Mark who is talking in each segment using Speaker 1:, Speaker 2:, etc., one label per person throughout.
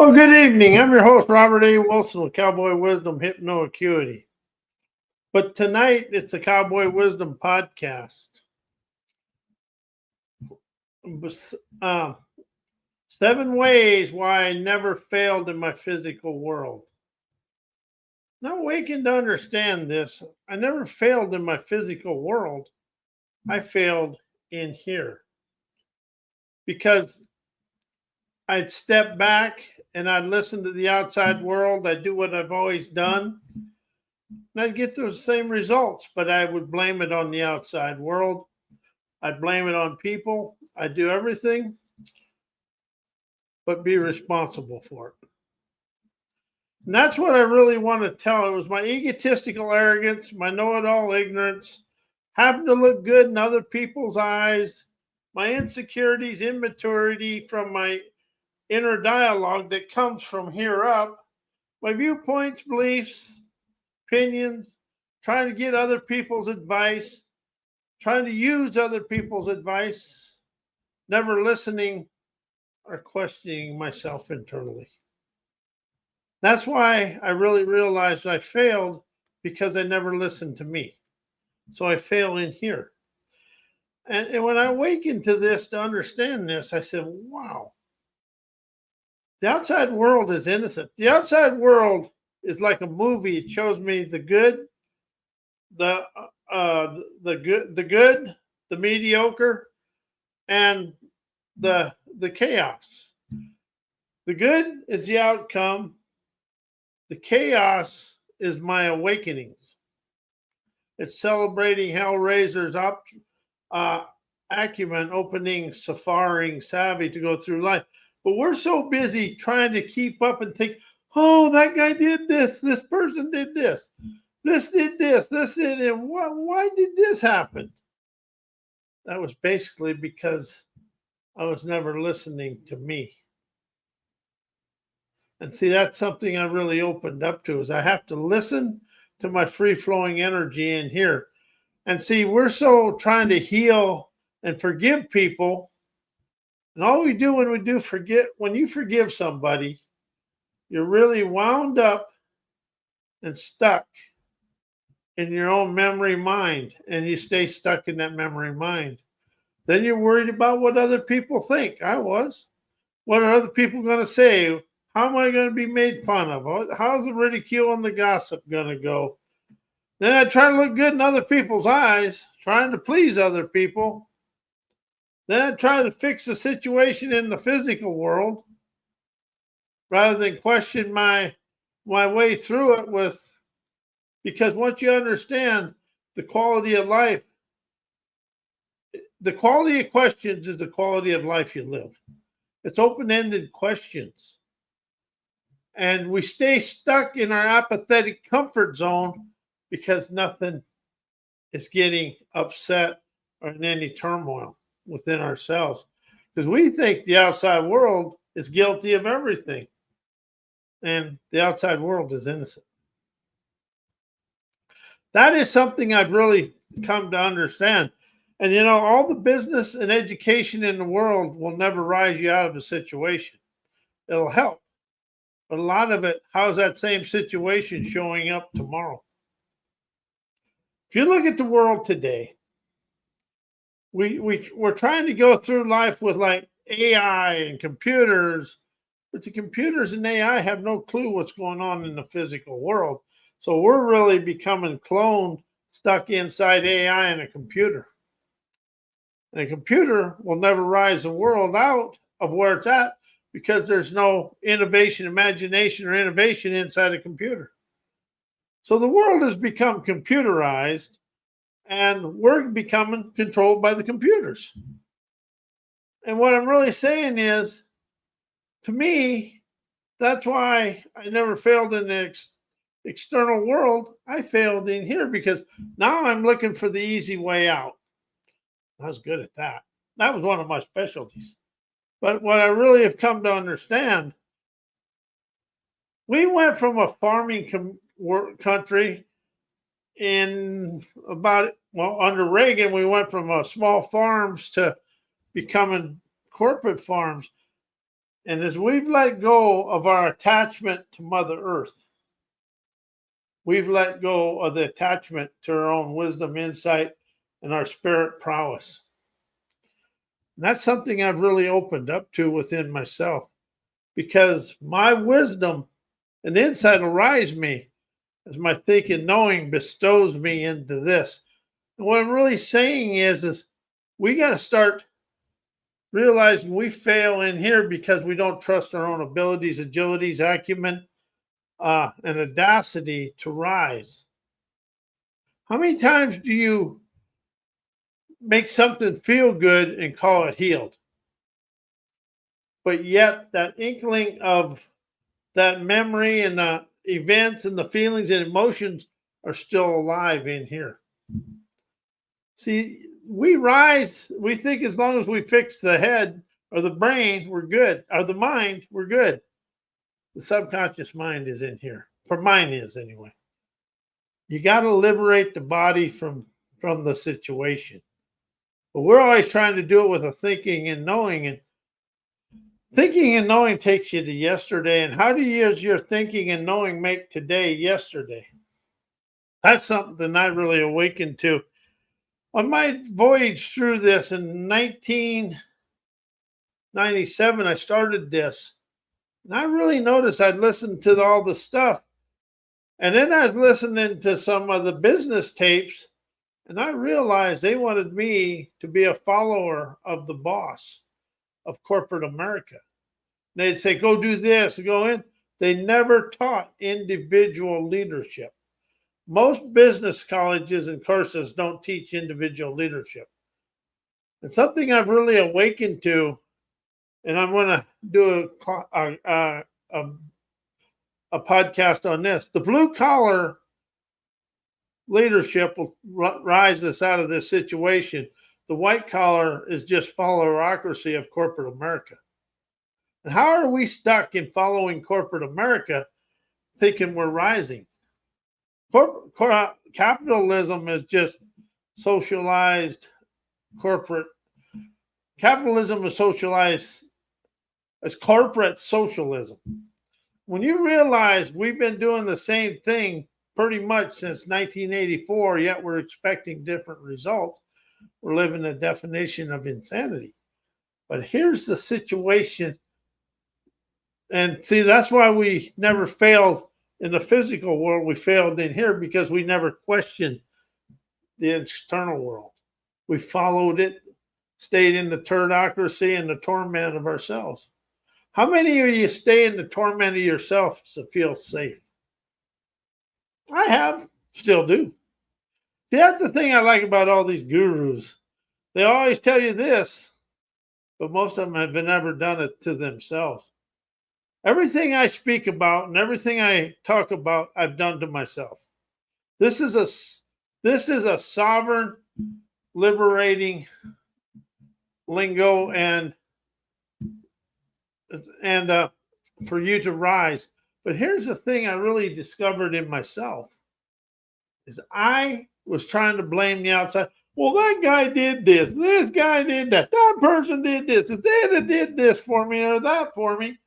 Speaker 1: Well, good evening. I'm your host, Robert A. Wilson with Cowboy Wisdom Hypno Acuity. But tonight it's a Cowboy Wisdom podcast. Uh, 7 ways why I never failed in my physical world. Now, waking to understand this, I never failed in my physical world. I failed in here because I'd step back and I'd listen to the outside world. I'd do what I've always done. And I'd get those same results, but I would blame it on the outside world. I'd blame it on people. I'd do everything but be responsible for it. And that's what I really want to tell. It was my egotistical arrogance, my know-it-all ignorance, having to look good in other people's eyes, my insecurities, immaturity from my inner dialogue that comes from here up, my viewpoints, beliefs, opinions, trying to get other people's advice, trying to use other people's advice, never listening or questioning myself internally. That's why I really realized I failed, because I never listened to me. So I fail in here. And when I awakened to this, to understand this, I said, wow, the outside world is innocent. The outside world is like a movie. It shows me the good, the good, the mediocre, and the chaos. The good is the outcome. The chaos is my awakenings. It's celebrating Hellraiser's acumen, opening, safaring, savvy to go through life. But we're so busy trying to keep up and think, oh, that guy did this. This person did this. This did this. This did it. Why did this happen? That was basically because I was never listening to me. And see, that's something I really opened up to, is I have to listen to my free-flowing energy in here. And see, we're so trying to heal and forgive people. And all we do when you forgive somebody, you're really wound up and stuck in your own memory mind, and you stay stuck in that memory mind. Then you're worried about what other people think. I was. What are other people going to say? How am I going to be made fun of? How's the ridicule and the gossip going to go? Then I try to look good in other people's eyes, trying to please other people. Then I try to fix the situation in the physical world rather than question my way through it because once you understand the quality of life, the quality of questions is the quality of life you live. It's open-ended questions. And we stay stuck in our apathetic comfort zone because nothing is getting upset or in any turmoil within ourselves. Because we think the outside world is guilty of everything. And the outside world is innocent. That is something I've really come to understand. And all the business and education in the world will never rise you out of a situation. It'll help. But a lot of it, how's that same situation showing up tomorrow? If you look at the world today, we're trying to go through life with like AI and computers, but the computers and AI have no clue what's going on in the physical world. So we're really becoming cloned, stuck inside AI and a computer. And a computer will never rise the world out of where it's at because there's no innovation, imagination, or innovation inside a computer. So the world has become computerized, and we're becoming controlled by the computers. And what I'm really saying is, to me, that's why I never failed in the external world. I failed in here because now I'm looking for the easy way out. I was good at that. That was one of my specialties. But what I really have come to understand, we went from a farming country under Reagan, we went from small farms to becoming corporate farms. And as we've let go of our attachment to Mother Earth, we've let go of the attachment to our own wisdom, insight, and our spirit prowess. And that's something I've really opened up to within myself, because my wisdom and insight will rise me as my thinking, knowing bestows me into this. And what I'm really saying is we got to start realizing we fail in here because we don't trust our own abilities, agilities, acumen, and audacity to rise. How many times do you make something feel good and call it healed? But yet that inkling of that memory and the events and the feelings and emotions are still alive in here. See, we rise, we think as long as we fix the head or the brain, we're good, or the mind, we're good. The subconscious mind is in here, for mine is anyway. You got to liberate the body from the situation. But we're always trying to do it with a thinking and knowing, and thinking and knowing takes you to yesterday. And how do you use your thinking and knowing make today yesterday? That's something I really awakened to. On my voyage through this in 1997, I started this. And I really noticed I'd listened to all the stuff. And then I was listening to some of the business tapes, and I realized they wanted me to be a follower of the boss of corporate America. They'd say, go do this, go in. They never taught individual leadership. Most business colleges and courses don't teach individual leadership. It's something I've really awakened to, and I'm going to do a podcast on this. The blue collar leadership will rise us out of this situation. The white collar is just followerocracy of corporate America. And how are we stuck in following corporate America thinking we're rising? Capitalism is just socialized corporate. Capitalism is socialized as corporate socialism. When you realize we've been doing the same thing pretty much since 1984, yet we're expecting different results, we're living a definition of insanity. But here's the situation. And see, that's why we never failed in the physical world. We failed in here because we never questioned the external world. We followed it, stayed in the turdocracy and the torment of ourselves. How many of you stay in the torment of yourself to feel safe? I have, still do. See, that's the thing I like about all these gurus. They always tell you this, but most of them have never done it to themselves. Everything I speak about and everything I talk about, I've done to myself. This is a sovereign, liberating lingo, and for you to rise. But here's the thing I really discovered in myself is I was trying to blame the outside. Well, that guy did this. This guy did that. That person did this. If they had did this for me or that for me,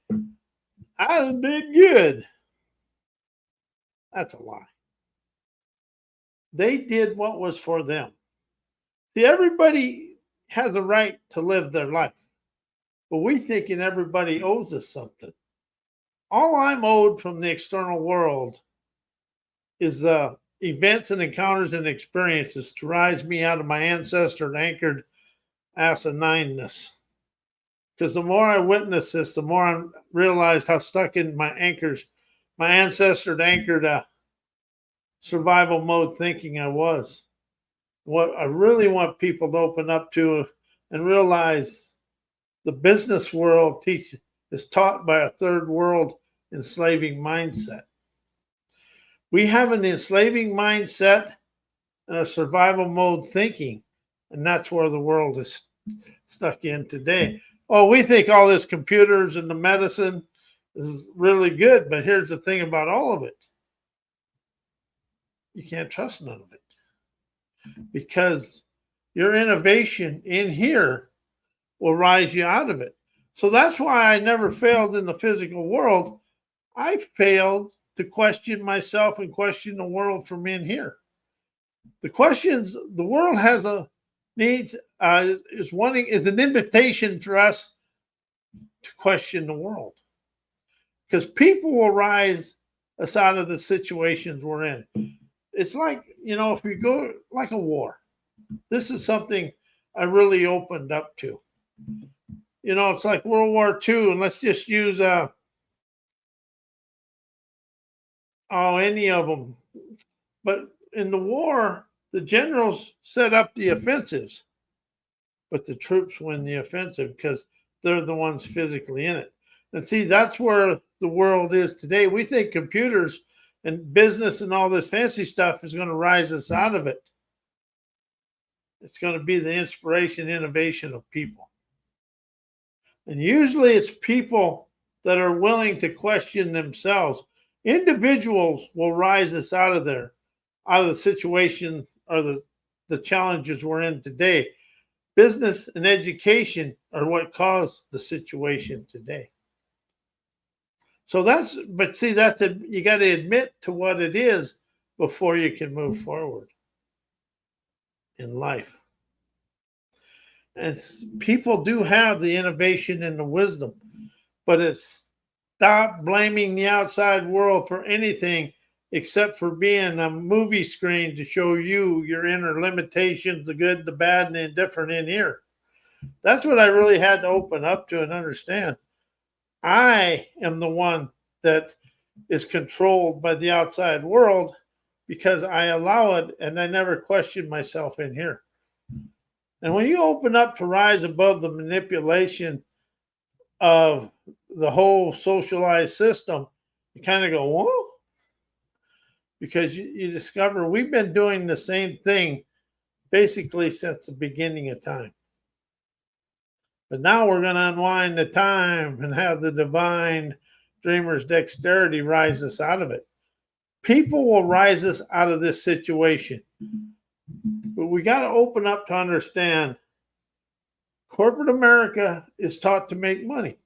Speaker 1: I did good. That's a lie. They did what was for them. See, everybody has a right to live their life, but we thinking everybody owes us something. All I'm owed from the external world is the events and encounters and experiences to rise me out of my ancestor anchored asinineness. Because the more I witness this, the more I realized how stuck in my anchors, my ancestor anchored survival mode thinking I was. What I really want people to open up to and realize the business world is taught by a third world enslaving mindset. We have an enslaving mindset and a survival mode thinking, and that's where the world is stuck in today. Oh, we think all this computers and the medicine is really good, but here's the thing about all of it. You can't trust none of it because your innovation in here will rise you out of it. So that's why I never failed in the physical world. I failed to question myself and question the world from in here. The questions the world has a needs is an invitation for us to question the world, because people will rise us out of the situations we're in. It's like, if we go like a war, this is something I really opened up to. It's like World War II, and let's just use any of them. But in the war, the generals set up the offensives, but the troops win the offensive because they're the ones physically in it. And see, that's where the world is today. We think computers and business and all this fancy stuff is going to rise us out of it. It's going to be the inspiration, innovation of people. And usually it's people that are willing to question themselves. Individuals will rise us out of the situation or the challenges we're in today. Business and education are what caused the situation today. So you got to admit to what it is before you can move forward in life. And people do have the innovation and the wisdom, but it's stop blaming the outside world for anything except for being a movie screen to show you your inner limitations, the good, the bad, and the indifferent in here. That's what I really had to open up to and understand. I am the one that is controlled by the outside world because I allow it, and I never question myself in here. And when you open up to rise above the manipulation of the whole socialized system, you kind of go, whoa, because you discover we've been doing the same thing basically since the beginning of time. But now we're going to unwind the time and have the divine dreamer's dexterity rise us out of it. People will rise us out of this situation. But we got to open up to understand corporate America is taught to make money,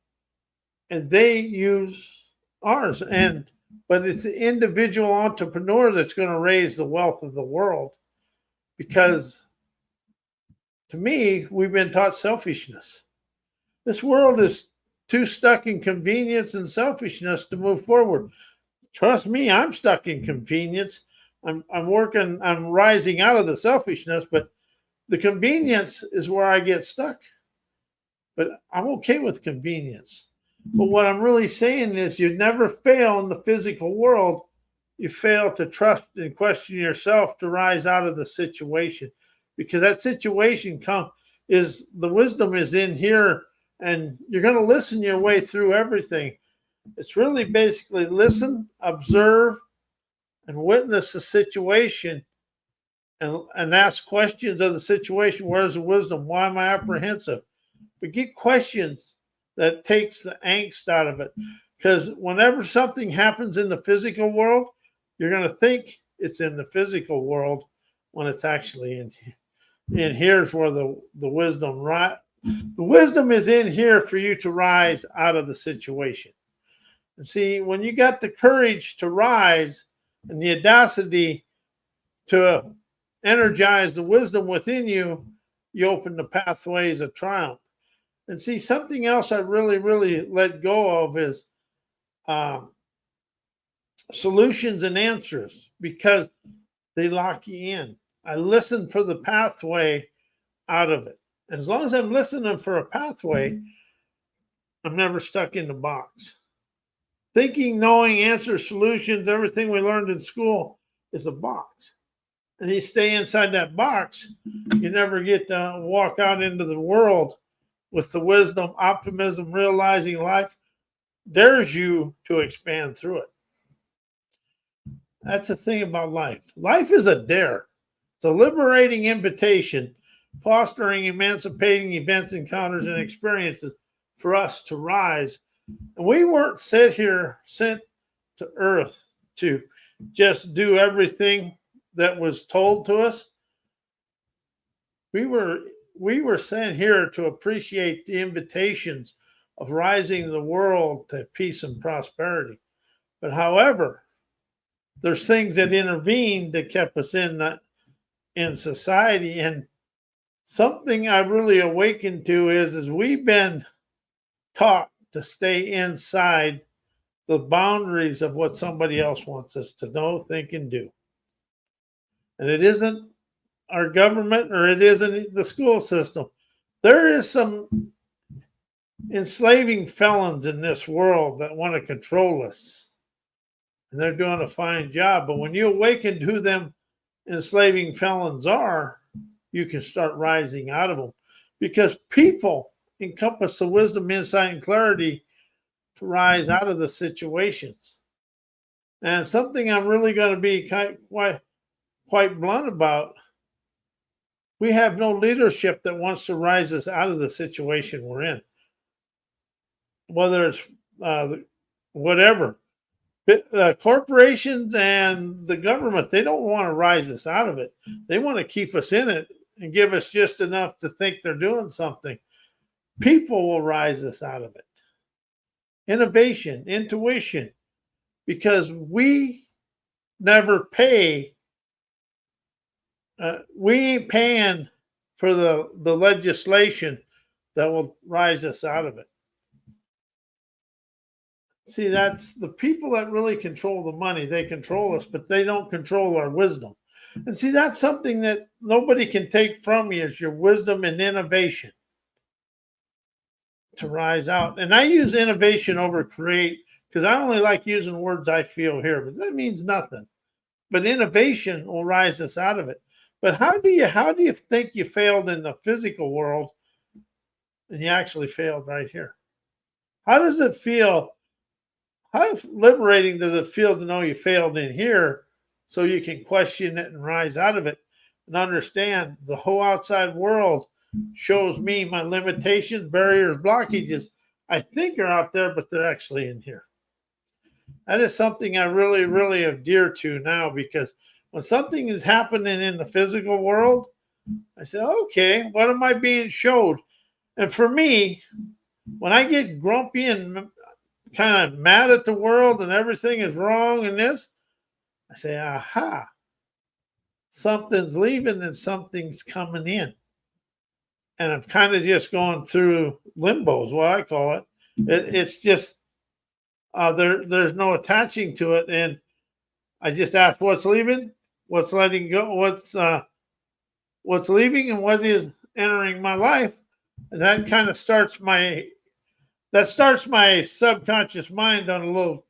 Speaker 1: and they use ours. But it's the individual entrepreneur that's going to raise the wealth of the world, because to me, we've been taught selfishness. This world is too stuck in convenience and selfishness to move forward. Trust me, I'm stuck in convenience. I'm rising out of the selfishness, but the convenience is where I get stuck. But I'm okay with convenience. But what I'm really saying is you never fail in the physical world. You fail to trust and question yourself to rise out of the situation, because that situation is the wisdom is in here, and you're going to listen your way through everything. It's really basically listen, observe, and witness the situation, and ask questions of the situation. Where's the wisdom? Why am I apprehensive? But get questions that takes the angst out of it. Because whenever something happens in the physical world, you're going to think it's in the physical world when it's actually in here. And here's where the wisdom, the wisdom is in here for you to rise out of the situation. And see, when you got the courage to rise and the audacity to energize the wisdom within you, you open the pathways of triumph. And see, something else I really, really let go of is solutions and answers, because they lock you in. I listen for the pathway out of it. And as long as I'm listening for a pathway, I'm never stuck in the box. Thinking, knowing, answers, solutions, everything we learned in school is a box. And you stay inside that box, you never get to walk out into the world with the wisdom, optimism, realizing life dares you to expand through it. That's the thing about life. Life is a dare. It's a liberating invitation, fostering emancipating events, encounters, and experiences for us to rise. And we weren't sent to earth to just do everything that was told to us. We were sent here to appreciate the invitations of rising the world to peace and prosperity. But however, there's things that intervened that kept us in society. And something I really awakened to is we've been taught to stay inside the boundaries of what somebody else wants us to know, think, and do. And it isn't our government or it isn't the school system. There is some enslaving felons in this world that want to control us. And they're doing a fine job. But when you awaken to who them enslaving felons are, you can start rising out of them. Because people encompass the wisdom, insight, and clarity to rise out of the situations. And something I'm really going to be quite blunt about, we have no leadership that wants to rise us out of the situation we're in. Whether it's whatever. Corporations and the government, they don't want to rise us out of it. They want to keep us in it and give us just enough to think they're doing something. People will rise us out of it. Innovation, intuition, because we never pay. We ain't paying for the legislation that will rise us out of it. See, that's the people that really control the money. They control us, but they don't control our wisdom. And see, that's something that nobody can take from you is your wisdom and innovation to rise out. And I use innovation over create because I only like using words I feel here, but that means nothing. But innovation will rise us out of it. But how do you think you failed in the physical world and you actually failed right here? How does it feel? How liberating does it feel to know you failed in here so you can question it and rise out of it and understand the whole outside world shows me my limitations, barriers, blockages I think are out there, but they're actually in here. That is something I really, really adhere to now because when something is happening in the physical world, I say, okay, what am I being showed? And for me, when I get grumpy and kind of mad at the world and everything is wrong in this, I say, aha, something's leaving and something's coming in. And I'm kind of just going through limbo is what I call it. It's just, there's no attaching to it. And I just ask what's leaving, what's letting go, what's leaving and what is entering my life. And that kind of starts my subconscious mind on a little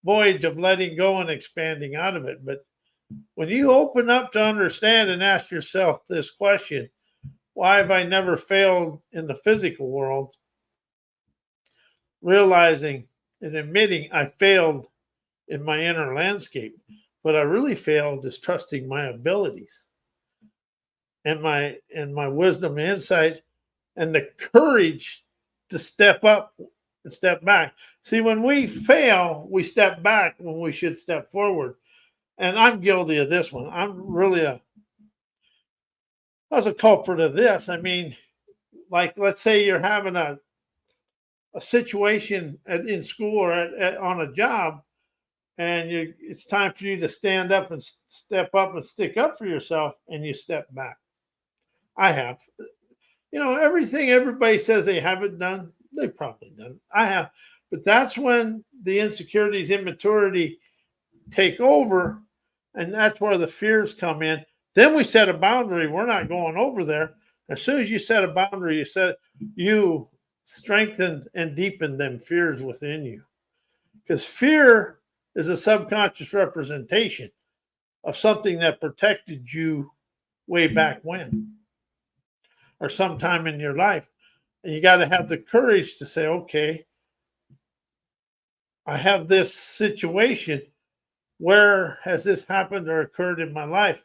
Speaker 1: voyage of letting go and expanding out of it. But when you open up to understand and ask yourself this question, why have I never failed in the physical world? Realizing and admitting I failed in my inner landscape. What I really failed is trusting my abilities and my wisdom and insight and the courage to step up and step back. See, when we fail, we step back when we should step forward. And I'm guilty of this one. I was a culprit of this. I mean, like, let's say you're having a situation in school or on a job, and it's time for you to stand up and step up and stick up for yourself, and you step back. I have. Everything everybody says they haven't done, they've probably done. I have. But that's when the insecurities, immaturity take over, and that's where the fears come in. Then we set a boundary. We're not going over there. As soon as you set a boundary, you strengthened and deepened them fears within you. Because fear is a subconscious representation of something that protected you way back when or sometime in your life. And you got to have the courage to say, okay, I have this situation. Where has this happened or occurred in my life?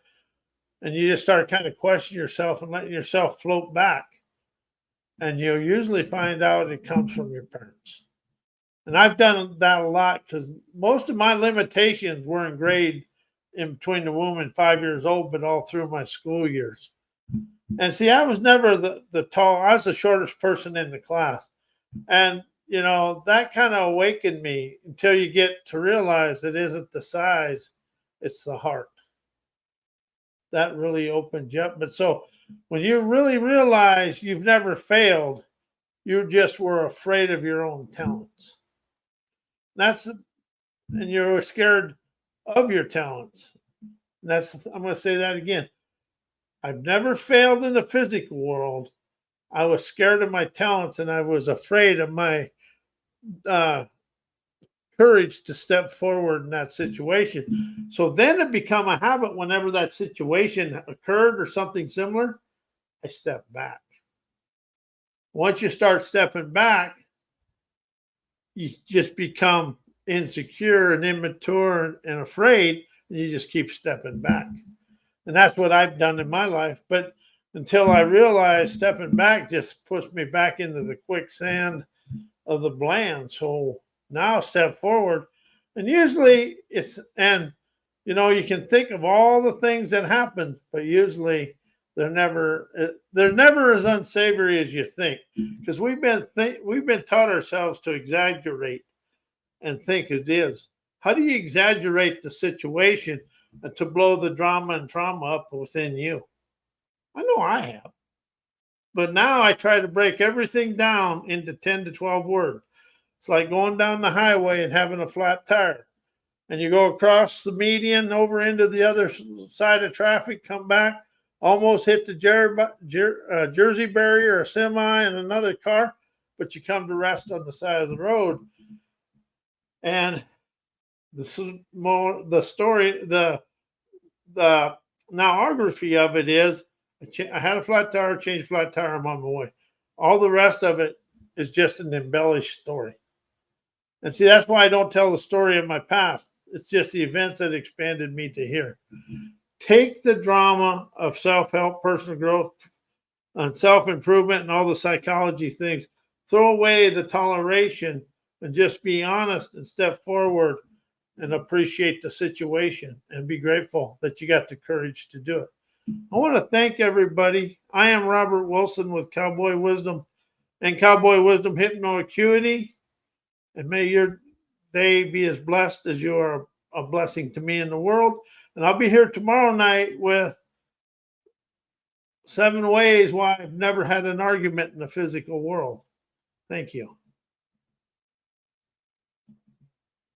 Speaker 1: And you just start kind of questioning yourself and letting yourself float back. And you'll usually find out it comes from your parents. And I've done that a lot because most of my limitations were ingrained in between the womb and 5 years old, but all through my school years. And see, I was never the tall. I was the shortest person in the class. And that kind of awakened me until you get to realize it isn't the size, it's the heart. That really opens you up. But so when you really realize you've never failed, you just were afraid of your own talents. That's and you're scared of your talents. And I'm going to say that again. I've never failed in the physical world. I was scared of my talents and I was afraid of my uh, courage to step forward in that situation. So then it become a habit whenever that situation occurred or something similar, I step back. Once you start stepping back, you just become insecure and immature and afraid, and you just keep stepping back. And that's what I've done in my life. But until I realized stepping back just pushed me back into the quicksand of the bland. So now step forward. And usually you can think of all the things that happen, but usually they're never as unsavory as you think. Because we've been taught ourselves to exaggerate and think it is. How do you exaggerate the situation and to blow the drama and trauma up within you? I know I have. But now I try to break everything down into 10 to 12 words. It's like going down the highway and having a flat tire. And you go across the median over into the other side of traffic, come back, almost hit the Jersey barrier, a semi, and another car, but you come to rest on the side of the road. And the story, the nowography of it is, I had a flat tire, changed flat tire, I'm on my way. All the rest of it is just an embellished story. And see, that's why I don't tell the story of my past. It's just the events that expanded me to here. Take the drama of self-help, personal growth, and self-improvement and all the psychology things. Throw away the toleration and just be honest and step forward and appreciate the situation and be grateful that you got the courage to do it. I want to thank everybody. I am Robert Wilson with Cowboy Wisdom and Cowboy Wisdom Hypnoacuity. And may your day be as blessed as you are a blessing to me in the world. And I'll be here tomorrow night with 7 ways why I've never had an argument in the physical world. Thank you.